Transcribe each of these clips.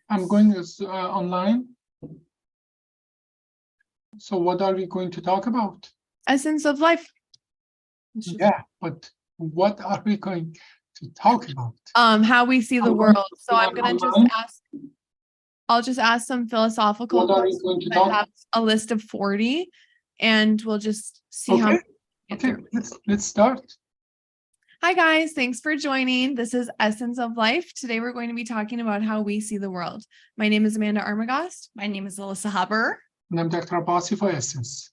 I'm going online. So what are we going to talk about? Essence of life. Yeah, but what are we going to talk about? How we see the world. So I'm gonna just Online? ask. I'll just ask some philosophical What are we questions. going to I talk? have a list of 40, and we'll just see how. Okay. Okay. Let's start. Hi guys, thanks for joining. This is Essence of Life. Today we're going to be talking about how we see the world. My name is Amanda Armagast. My name is Alyssa Haber. And I'm Dr. Abbasi for Essence.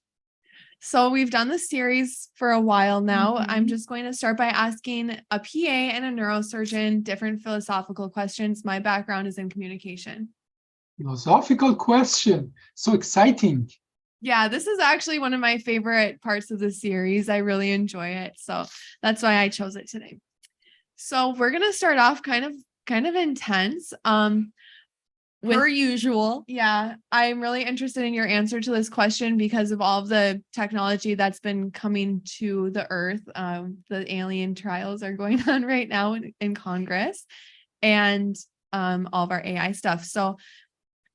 So we've done this series for a while now. I'm just going to start by asking a PA and a neurosurgeon different philosophical questions. My background is in communication. Philosophical question. So exciting. Yeah, this is actually one of my favorite parts of the series. I really enjoy it. So that's why I chose it today. So we're going to start off kind of intense. Per usual. Yeah, I'm really interested in your answer to this question because of all of the technology that's been coming to the earth. The alien trials are going on right now in Congress and all of our AI stuff. So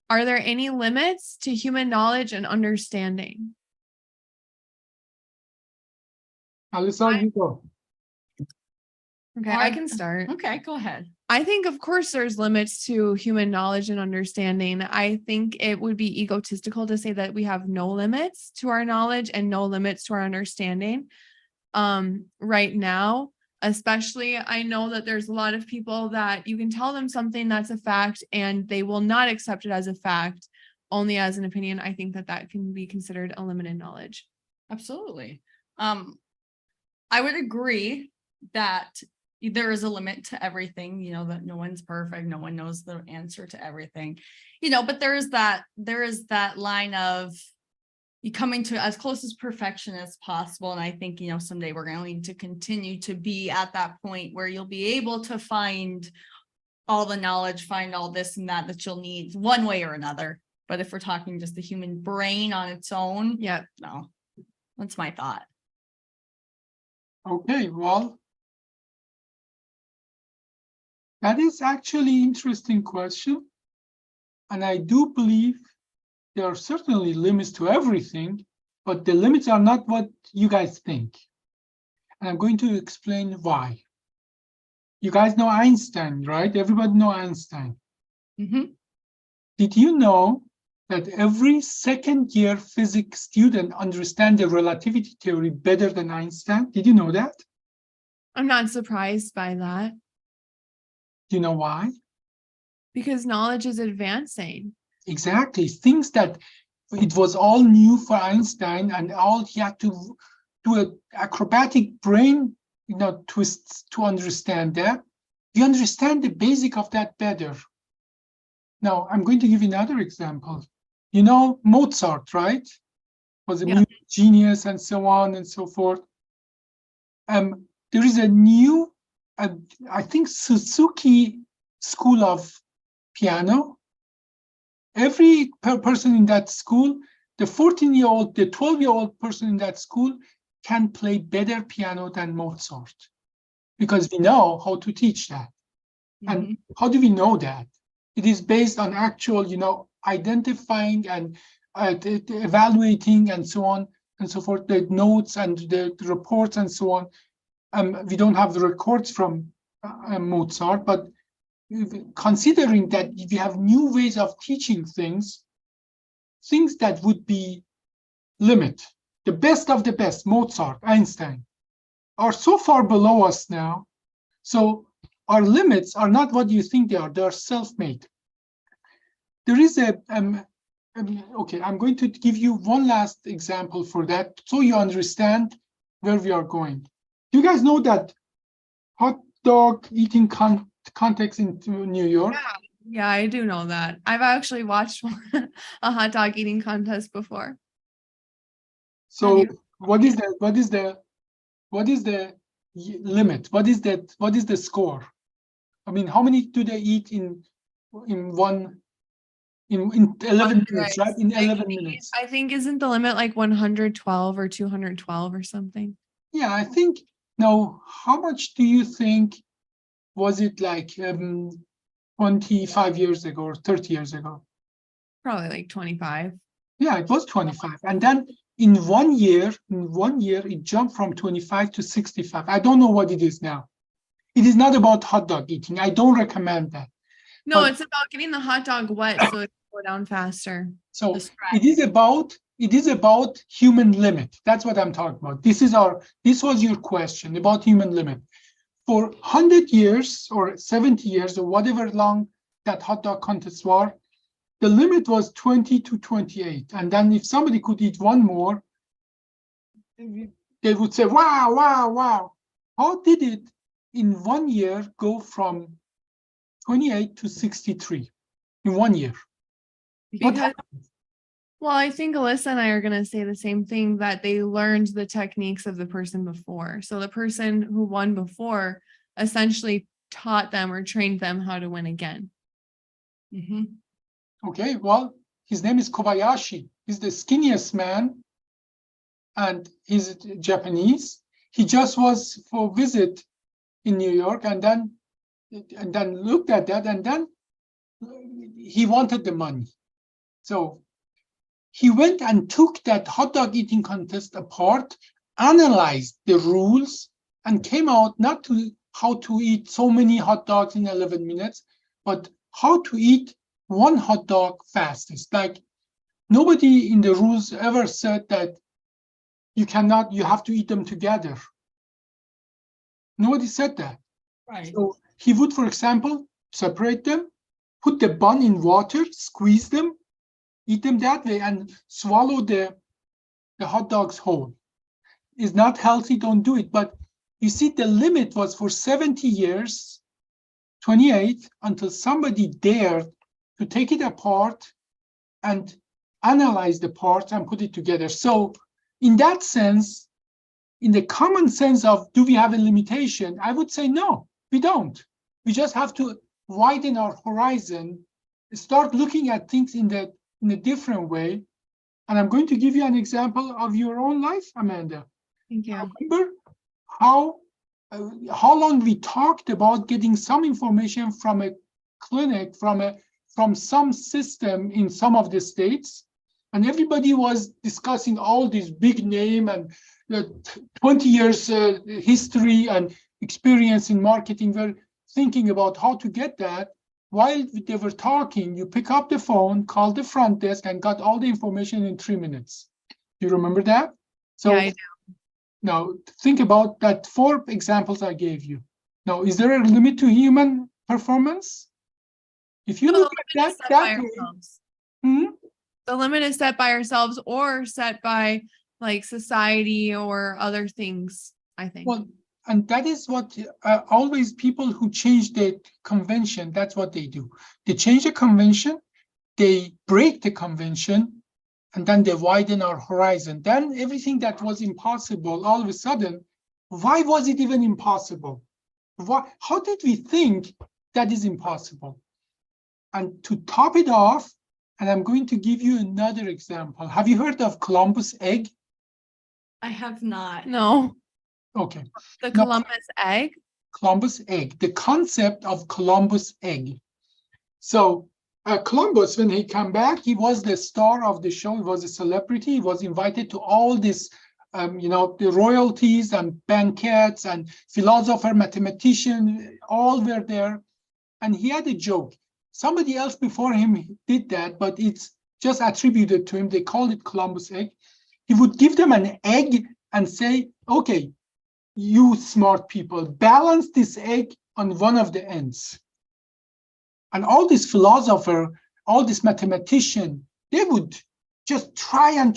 are there any limits to human knowledge and understanding? Alyssa, you go. Okay, I can start. Okay, go ahead. I think, of course, there's limits to human knowledge and understanding. I think it would be egotistical to say that we have no limits to our knowledge and no limits to our understanding. Right now, especially, I know that there's a lot of people that you can tell them something that's a fact and they will not accept it as a fact, only as an opinion. I think that can be considered a limited knowledge. Absolutely. I would agree that there is a limit to everything, that no one's perfect, no one knows the answer to everything, but there is that line of you coming to as close as perfection as possible. And I think, someday we're going to need to continue to be at that point where you'll be able to find all the knowledge, find all this and that you'll need one way or another. But if we're talking just the human brain on its own, no, that's my thought. Okay, well, that is actually an interesting question. And I do believe there are certainly limits to everything, but the limits are not what you guys think. And I'm going to explain why. You guys know Einstein, right? Everybody know Einstein. Mm-hmm. Did you know that every second year physics student understands the relativity theory better than Einstein? Did you know that? I'm not surprised by that. Do you know why? Because knowledge is advancing. Exactly. Things that it was all new for Einstein and all he had to do an acrobatic brain, twists to understand that. You understand the basic of that better. Now, I'm going to give you another example. Mozart, right? Was a music genius and so on and so forth. There is a new, I think, Suzuki School of Piano. Every person in that school, the 14-year-old, the 12-year-old person in that school can play better piano than Mozart because we know how to teach that. Mm-hmm. And how do we know that? It is based on actual, identifying and evaluating and so on and so forth, the notes and the reports and so on. We don't have the records from Mozart, but considering that we have new ways of teaching things that would be limit, the best of the best, Mozart, Einstein, are so far below us now. So our limits are not what you think they are self-made. There is okay, I'm going to give you one last example for that so you understand where we are going. You guys know that hot dog eating context in New York? Yeah, I do know that. I've actually watched a hot dog eating contest before. So what is the limit? What is the score? I mean, how many do they eat in 11 minutes, right? In 11 minutes. I think isn't the limit like 112 or 212 or something? Yeah, I think. Now, how much do you think was it like 25 years ago or 30 years ago. Probably like 25. Yeah, it was 25. And then in 1 year, it jumped from 25 to 65. I don't know what it is now. It is not about hot dog eating. I don't recommend that. No, But- it's about getting the hot dog wet so it can go down faster. So The stretch. it is about human limit. That's what I'm talking about. This was your question about human limit. For 100 years or 70 years or whatever long that hot dog contests were, the limit was 20 to 28. And then if somebody could eat one more, they would say, wow, wow, wow. How did it in 1 year go from 28 to 63 in 1 year? What Because, happened? well, I think Alyssa and I are going to say the same thing, that they learned the techniques of the person before. So the person who won before essentially taught them or trained them how to win again. Mhm. Okay, well, his name is Kobayashi. He's the skinniest man, and he's Japanese. He just was for visit in New York, and then looked at that, and then he wanted the money. So he went and took that hot dog eating contest apart, analyzed the rules, and came out not to how to eat so many hot dogs in 11 minutes, but how to eat one hot dog fastest. Like nobody in the rules ever said that you have to eat them together. Nobody said that. Right. So he would, for example, separate them, put the bun in water, squeeze them, eat them that way, and swallow the hot dogs whole. It's not healthy, don't do it. But you see, the limit was for 70 years, 28, until somebody dared to take it apart and analyze the parts and put it together. So in that sense, in the common sense of do we have a limitation, I would say no, we don't. We just have to widen our horizon, start looking at things in a different way. And I'm going to give you an example of your own life, Amanda. Thank you. Remember how long we talked about getting some information from a clinic, from some system in some of the states, and everybody was discussing all these big name and 20 years history and experience in marketing. We're thinking about how to get that. While they were talking, you pick up the phone, call the front desk, and got all the information in 3 minutes. Do you remember that? So Yeah, I do. now think about that 4 examples I gave you. Now, is there a limit to human performance? If you No, look the limit at is set that by way, ourselves. hmm? The limit is set by ourselves or set by like society or other things, I think. Well, and that is what always people who change the convention, that's what they do. They change the convention, they break the convention, and then they widen our horizon. Then everything that was impossible, all of a sudden, why was it even impossible? How did we think that is impossible? And to top it off, and I'm going to give you another example. Have you heard of Columbus egg? I have not. No, Okay. the No. Columbus egg. Columbus egg, the concept of Columbus egg. So Columbus, when he came back, he was the star of the show. He was a celebrity. He was invited to all this, the royalties and banquets and philosopher, mathematician, all were there. And he had a joke. Somebody else before him did that, but it's just attributed to him. They called it Columbus egg. He would give them an egg and say, okay, you smart people, balance this egg on one of the ends. And all this philosopher, all this mathematician, they would just try and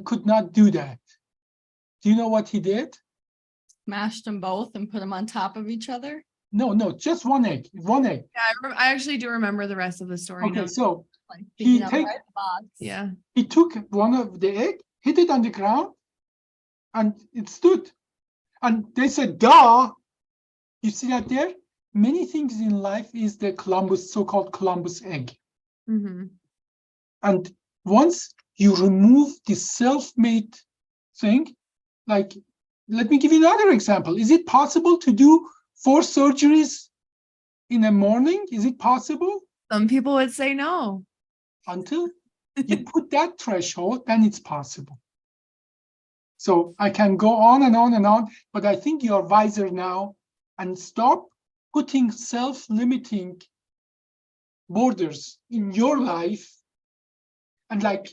could not do that. Do you know what he did? Mashed them both and put them on top of each other. No, just one egg. Yeah, I actually do remember the rest of the story now. Okay, so Like He thinking take- outside the box. Yeah. he took one of the egg, hit it on the ground, and it stood. And they said, duh. You see that there? Many things in life is the so-called Columbus egg. Mm-hmm. And once you remove the self-made thing, like, let me give you another example. Is it possible to do 4 surgeries in the morning? Is it possible? Some people would say no. Until you put that threshold, then it's possible. So I can go on and on and on, but I think you're wiser now, and stop putting self-limiting borders in your life. And like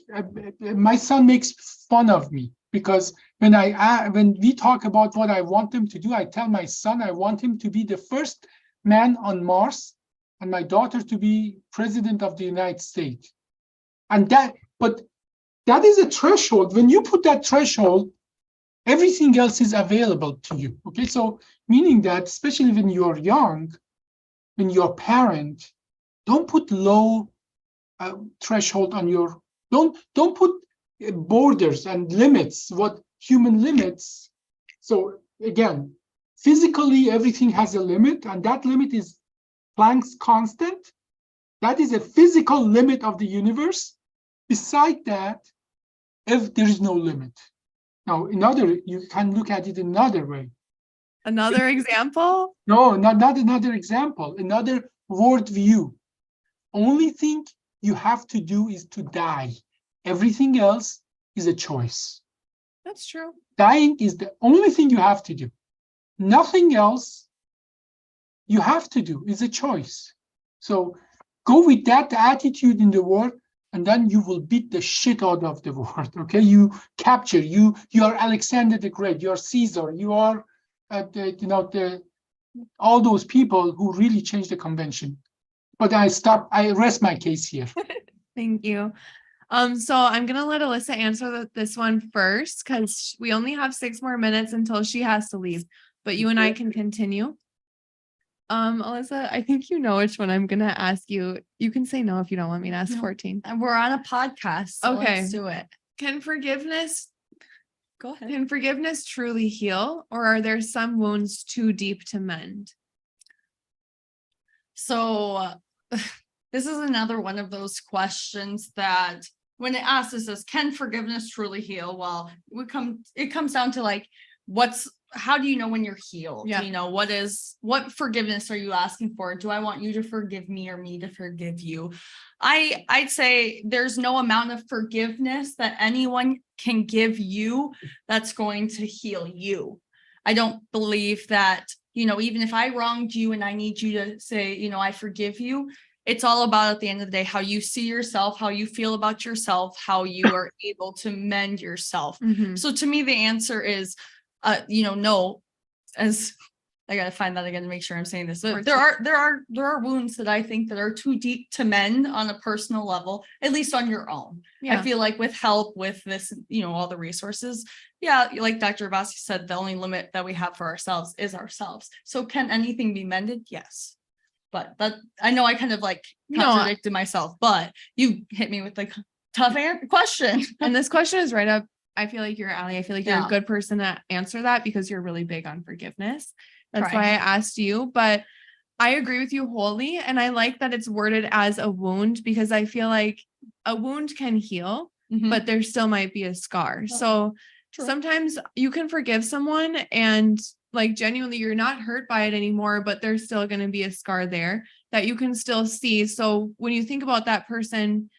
my son makes fun of me because when we talk about what I want him to do, I tell my son I want him to be the first man on Mars and my daughter to be president of the United States. And but that is a threshold. When you put that threshold, everything else is available to you. Okay, so meaning that especially when you're young, when you're a parent, don't put low threshold on your. Don't put borders and limits. What human limits? So again, physically everything has a limit, and that limit is Planck's constant. That is a physical limit of the universe. Beside that, if there is no limit. Now, you can look at it another way. Another example? No, not another example, another world view. Only thing you have to do is to die. Everything else is a choice. That's true. Dying is the only thing you have to do. Nothing else you have to do is a choice. So go with that attitude in the world, and then you will beat the shit out of the world. Okay, you are Alexander the Great, you're Caesar, you are all those people who really changed the convention. But I rest my case here. Thank you. So I'm gonna let Alyssa answer this one first because we only have 6 more minutes until she has to leave. But you and I can continue. Alyssa, I think you know which one I'm gonna ask you. You can say no if you don't want me to ask No. 14. And we're on a podcast, so Okay. let's do it. Can forgiveness truly heal, or are there some wounds too deep to mend? So this is another one of those questions that when it asks us, can forgiveness truly heal? Well, it comes down to like, how do you know when you're healed? Yeah. You know, what forgiveness are you asking for? Do I want you to forgive me or me to forgive you? I'd say there's no amount of forgiveness that anyone can give you that's going to heal you. I don't believe that, even if I wronged you and I need you to say, I forgive you, it's all about at the end of the day, how you see yourself, how you feel about yourself, how you are able to mend yourself. Mhm. So to me, the answer is, no, as I got to find that again to make sure I'm saying this. So there are wounds that I think that are too deep to mend on a personal level, at least on your own. Yeah. I feel like with help, with this, all the resources. Yeah. Like Dr. Vassi said, the only limit that we have for ourselves is ourselves. So can anything be mended? Yes. But I know I kind of like contradicted myself, but you hit me with the tough question. And this question is right up. I feel like you're Allie. I feel like you're Yeah. a good person to answer that because you're really big on forgiveness. That's Try. why I asked you, but I agree with you wholly. And I like that it's worded as a wound because I feel like a wound can heal, Mhm. but there still might be a scar. So True. sometimes you can forgive someone and like genuinely you're not hurt by it anymore, but there's still going to be a scar there that you can still see. So when you think about that person,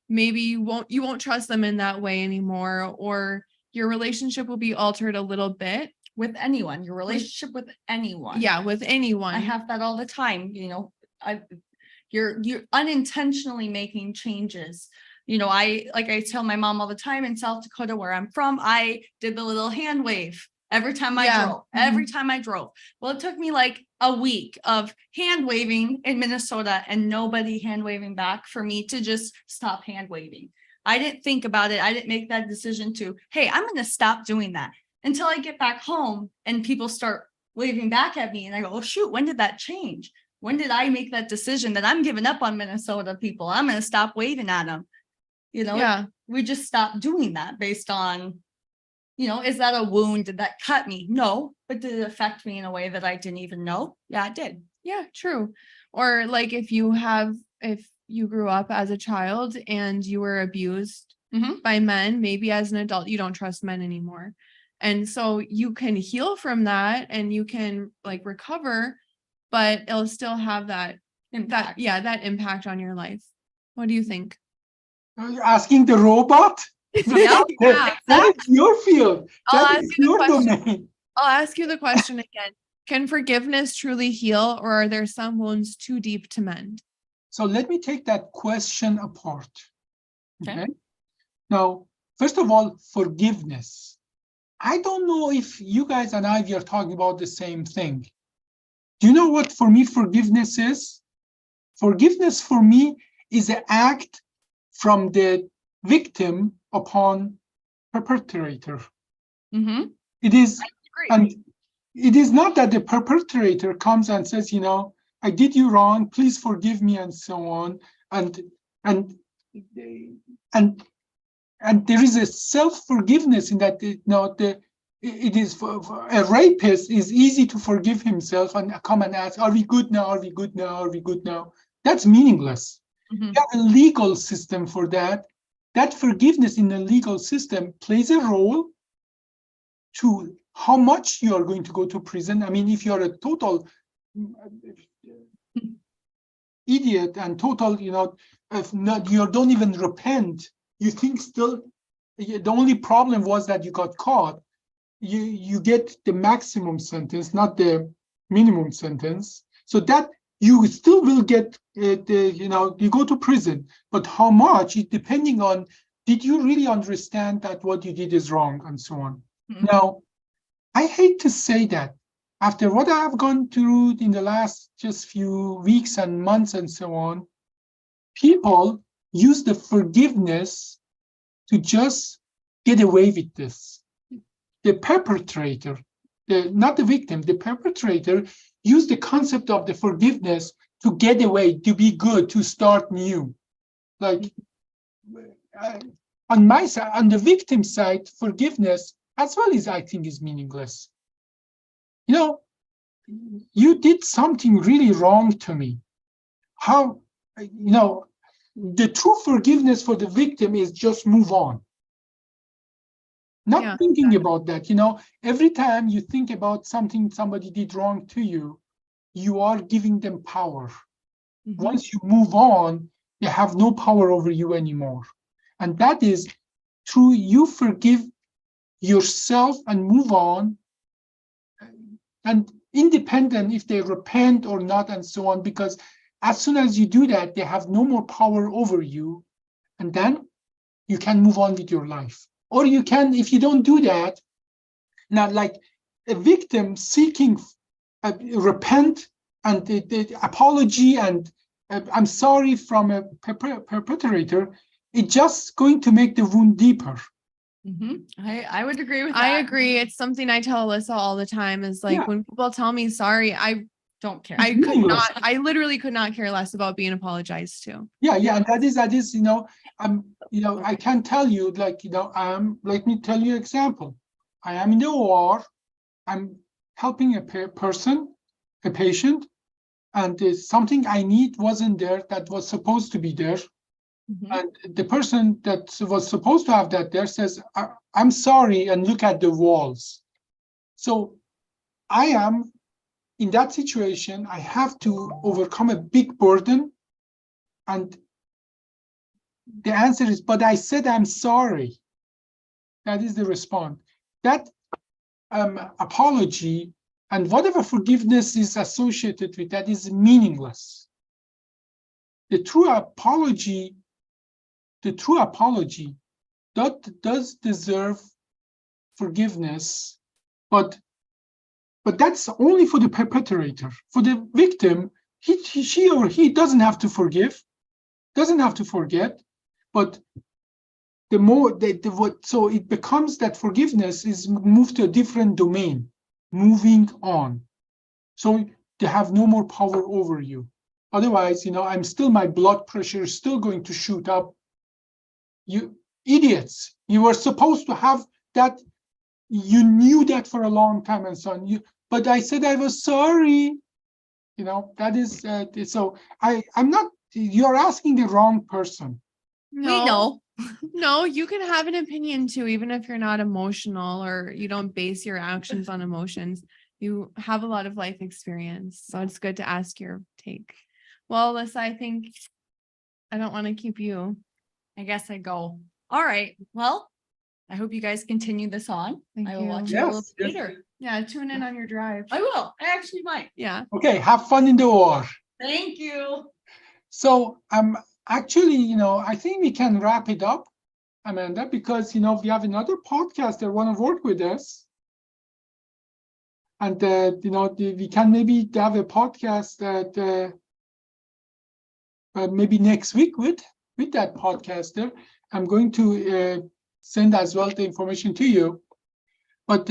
maybe you won't trust them in that way anymore, or your relationship will be altered a little bit. With anyone, your relationship with anyone. Yeah, with anyone. I have that all the time. You're unintentionally making changes. I tell my mom all the time in South Dakota where I'm from, I did the little hand wave every time I drove. Every time I drove. Well, it took me like a week of hand waving in Minnesota and nobody hand waving back for me to just stop hand waving. I didn't think about it. I didn't make that decision to, hey, I'm going to stop doing that until I get back home and people start waving back at me. And I go, oh, shoot, when did that change? When did I make that decision that I'm giving up on Minnesota people? I'm going to stop waving at them. We just stopped doing that based on, is that a wound? Did that cut me? No, but did it affect me in a way that I didn't even know? Yeah, it did. Yeah, true. Or like if you grew up as a child and you were abused by men, maybe as an adult, you don't trust men anymore. And so you can heal from that and you can like recover, but it'll still have that Impact. that impact on your life. What do you think? Asking the robot? Yeah, That is your field. I'll That ask is you the your question. domain. I'll ask you the question again. Can forgiveness truly heal, or are there some wounds too deep to mend? So let me take that question apart. Okay. Okay. Now, first of all, forgiveness. I don't know if you guys and I are talking about the same thing. Do you know what for me forgiveness is? Forgiveness for me is an act from the victim upon perpetrator. Mm-hmm. It is, Great. and it is not that the perpetrator comes and says, I did you wrong, please forgive me, and so on. And there is a self-forgiveness in that. It is for a rapist is easy to forgive himself and come and ask, are we good now? Are we good now? Are we good now? That's meaningless. Mm-hmm. You have a legal system for that. That forgiveness in the legal system plays a role to how much you are going to go to prison. I mean, if you are a total idiot and total, if not, you don't even repent, you think still the only problem was that you got caught. You get the maximum sentence, not the minimum sentence. So that you still will get you go to prison, but how much is depending on did you really understand that what you did is wrong and so on. Mhm. Now, I hate to say that after what I have gone through in the last just few weeks and months and so on, people use the forgiveness to just get away with this. The perpetrator, not the victim, the perpetrator used the concept of the forgiveness to get away, to be good, to start new. Like on my side, on the victim side, forgiveness as well as I think is meaningless. You did something really wrong to me. How, the true forgiveness for the victim is just move on. Not thinking about that, every time you think about something somebody did wrong to you, you are giving them power. Mhm. Once you move on, they have no power over you anymore. And that is true. You forgive yourself and move on. And independent if they repent or not and so on, because as soon as you do that, they have no more power over you. And then you can move on with your life. Or you can, if you don't do that, not like a victim seeking repent and the apology and I'm sorry from a perpetrator, it's just going to make the wound deeper. Mm-hmm. I would agree with that. I agree. It's something I tell Alyssa all the time is like when people tell me sorry, I don't care. I literally could not care less about being apologized to. Yeah. And that is, I can tell you, let me tell you an example. I am in the OR, I'm helping a patient, and something I need wasn't there that was supposed to be there. Mhm. And the person that was supposed to have that there says, I'm sorry, and look at the walls. So I am in that situation, I have to overcome a big burden. And the answer is, but I said I'm sorry. That is the response. That apology and whatever forgiveness is associated with that is meaningless. The true apology does deserve forgiveness, but that's only for the perpetrator. For the victim, she or he doesn't have to forgive, doesn't have to forget, but the more so it becomes that forgiveness is moved to a different domain, moving on. So they have no more power over you. Otherwise, my blood pressure is still going to shoot up. You idiots, you were supposed to have that. You knew that for a long time and so on. But I said I was sorry. That is so I'm not. You're asking the wrong person. We know. No, you can have an opinion too, even if you're not emotional or you don't base your actions on emotions. you have a lot of life experience. So it's good to ask your take. Well, Alyssa, I think I don't want to keep you. I guess I go. All right. Well, I hope you guys continue this on. Thank I will you. watch it a little Yes, bit yes. later. Yeah, tune in on your drive. I will. I actually might. Yeah. Okay, have fun in the war. Thank you. So actually, I think we can wrap it up, Amanda, because we have another podcast that want to work with us. And we can maybe have a podcast that maybe next week with that podcaster. I'm going to send as well the information to you. But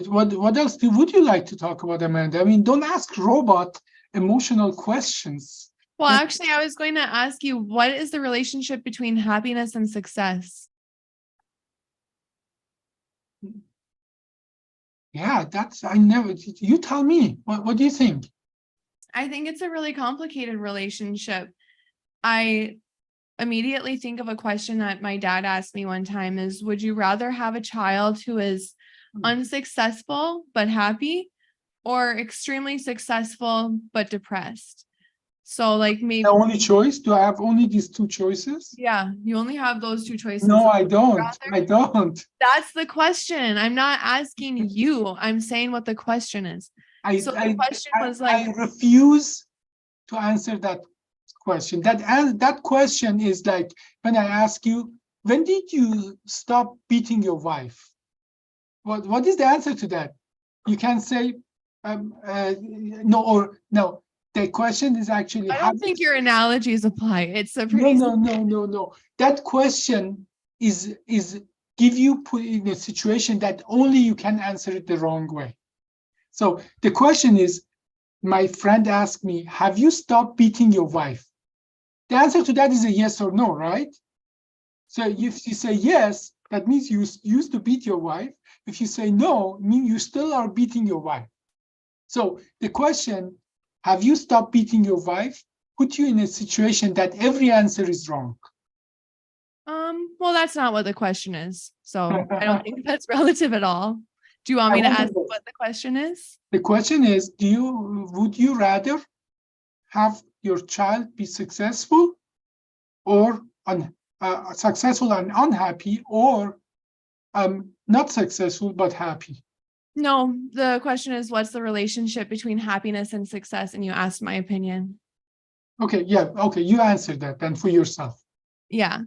what else would you like to talk about, Amanda? I mean, don't ask robot emotional questions. Well, actually, I was going to ask you, what is the relationship between happiness and success? Yeah, you tell me. What do you think? I think it's a really complicated relationship. I immediately think of a question that my dad asked me one time is, would you rather have a child who is unsuccessful but happy, or extremely successful but depressed? So like maybe The only choice? Do I have only these two choices? yeah, you only have those two choices. No, I don't. Rather- I don't. That's the question. I'm not asking you. I'm saying what the question is. So the question was like, I refuse to answer that question. That question is like when I ask you, when did you stop beating your wife? What is the answer to that? You can say no or no. The question is actually. I don't think your analogies apply. It's a pretty No. That question is give you put in a situation that only you can answer it the wrong way. So the question is, my friend asked me, have you stopped beating your wife? The answer to that is a yes or no, right? So if you say yes, that means you used to beat your wife. If you say no, mean you still are beating your wife. So the question, have you stopped beating your wife, put you in a situation that every answer is wrong? Well, that's not what the question is. So I don't think that's relative at all. Do you want me to ask what the question is? The question is, would you rather have your child be successful or successful and unhappy, or not successful but happy? No, the question is, what's the relationship between happiness and success? And you asked my opinion. Okay, yeah, okay, you answered that then for yourself. Yeah.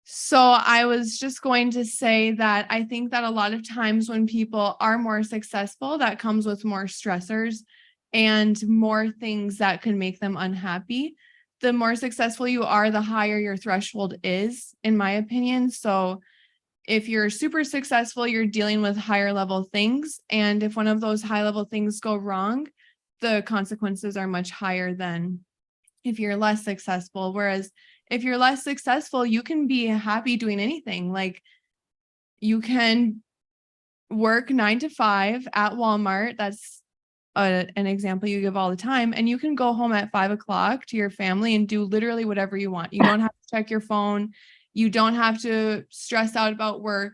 So I was just going to say that I think that a lot of times when people are more successful, that comes with more stressors and more things that could make them unhappy. The more successful you are, the higher your threshold is, in my opinion. So if you're super successful, you're dealing with higher level things. And if one of those high level things go wrong, the consequences are much higher than if you're less successful. Whereas if you're less successful, you can be happy doing anything. Like you can work 9 to 5 at Walmart. That's an example you give all the time. And you can go home at 5 o'clock to your family and do literally whatever you want. You don't have to check your phone. You don't have to stress out about work.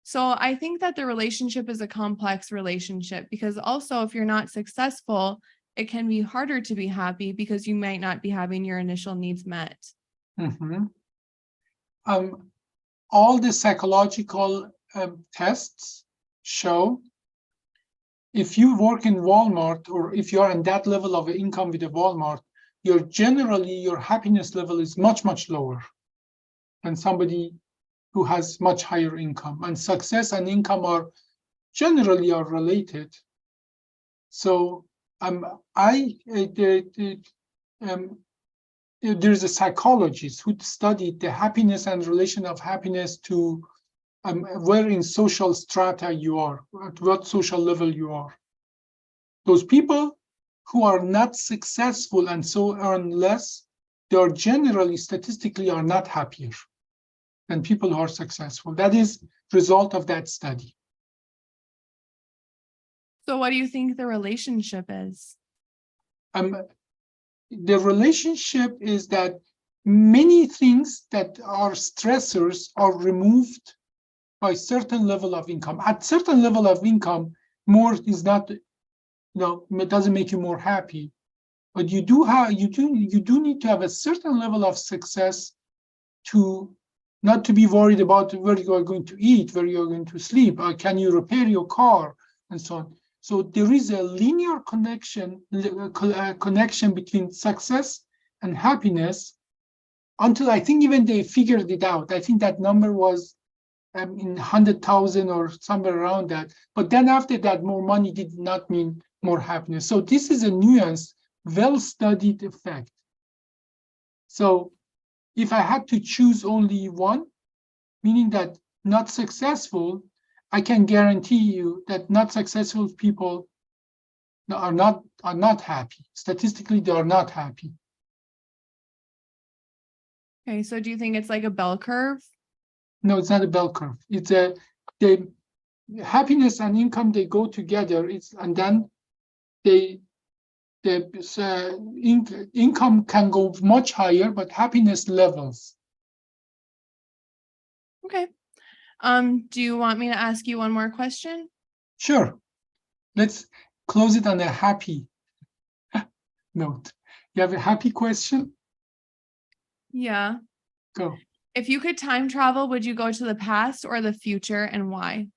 So I think that the relationship is a complex relationship, because also if you're not successful, it can be harder to be happy because you might not be having your initial needs met. Mm-hmm. All the psychological tests show if you work in Walmart, or if you're on that level of income with a Walmart, your happiness level is much, much lower than somebody who has much higher income. And success and income are generally related. So there's a psychologist who studied the happiness and relation of happiness to where in social strata you are, at what social level you are. Those people who are not successful and so earn less, they are generally, statistically, are not happier than people who are successful. That is result of that study. So what do you think the relationship is? The relationship is that many things that are stressors are removed by certain level of income. At certain level of income, more is not, it doesn't make you more happy. But you do need to have a certain level of success to not to be worried about where you are going to eat, where you are going to sleep, or can you repair your car, and so on. So there is a linear connection between success and happiness, until I think even they figured it out. I think that number was in 100,000 or somewhere around that. But then after that, more money did not mean more happiness. So this is a nuanced, well-studied effect. So if I had to choose only one, meaning that not successful, I can guarantee you that not successful people are not happy. Statistically, they are not happy. Okay, so do you think it's like a bell curve? No, it's not a bell curve. It's the happiness and income, they go together. And then the income can go much higher, but happiness levels. Okay. Do you want me to ask you one more question? Sure. Let's close it on a happy note. You have a happy question? Yeah. Go. If you could time travel, would you go to the past or the future, and why?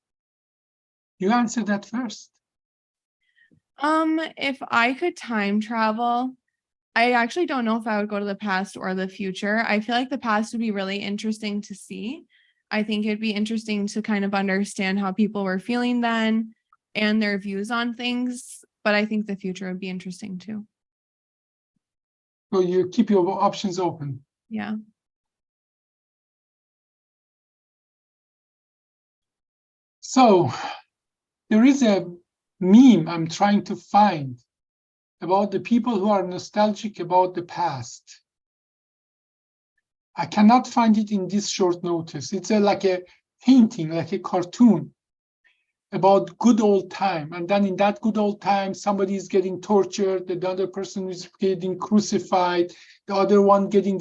You answer that first. If I could time travel, I actually don't know if I would go to the past or the future. I feel like the past would be really interesting to see. I think it'd be interesting to kind of understand how people were feeling then and their views on things. But I think the future would be interesting too. So you keep your options open. Yeah. So there is a meme I'm trying to find about the people who are nostalgic about the past. I cannot find it in this short notice. It's like a painting, like a cartoon about good old time. And then in that good old time, somebody is getting tortured, the other person is getting crucified, the other one getting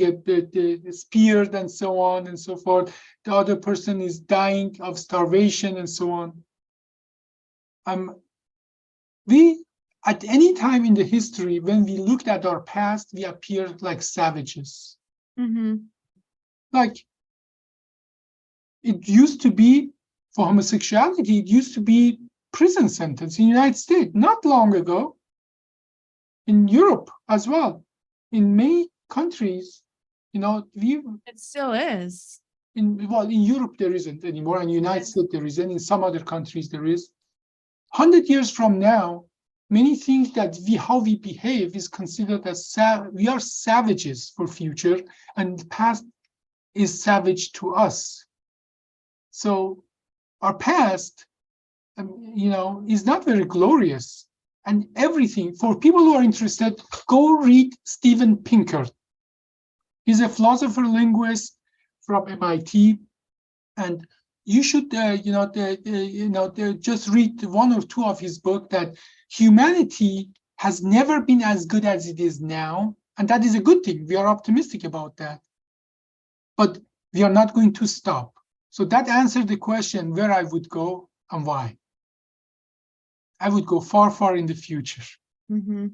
speared, and so on and so forth. The other person is dying of starvation, and so on. We, at any time in the history, when we looked at our past, we appeared like savages. Mm-hmm. Like, it used to be, for homosexuality, it used to be prison sentence in the United States, not long ago. In Europe as well. In many countries, It still is. in Europe there isn't anymore, and United States there isn't. In some other countries there is. 100 years from now, many things that how we behave is considered as we are savages for future, and the past is savage to us. So our past, is not very glorious. And everything, for people who are interested, go read Steven Pinker. He's a philosopher linguist from MIT, and you should, just read one or two of his books. That humanity has never been as good as it is now, and that is a good thing. We are optimistic about that, but we are not going to stop. So that answered the question where I would go and why. I would go far, far in the future. Mm-hmm.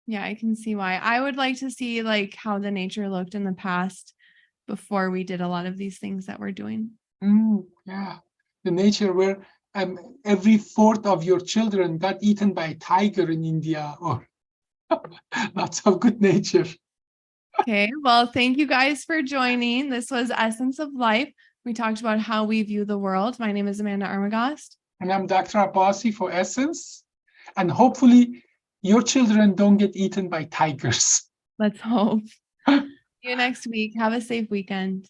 Yeah, I can see why. I would like to see like how the nature looked in the past before we did a lot of these things that we're doing. Yeah, the nature where every fourth of your children got eaten by a tiger in India, or lots of good nature. Okay, well, thank you guys for joining. This was Essence of Life. We talked about how we view the world. My name is Amanda Armagast. And I'm Dr. Abbasi for Essence. And hopefully your children don't get eaten by tigers. Let's hope. See you next week. Have a safe weekend.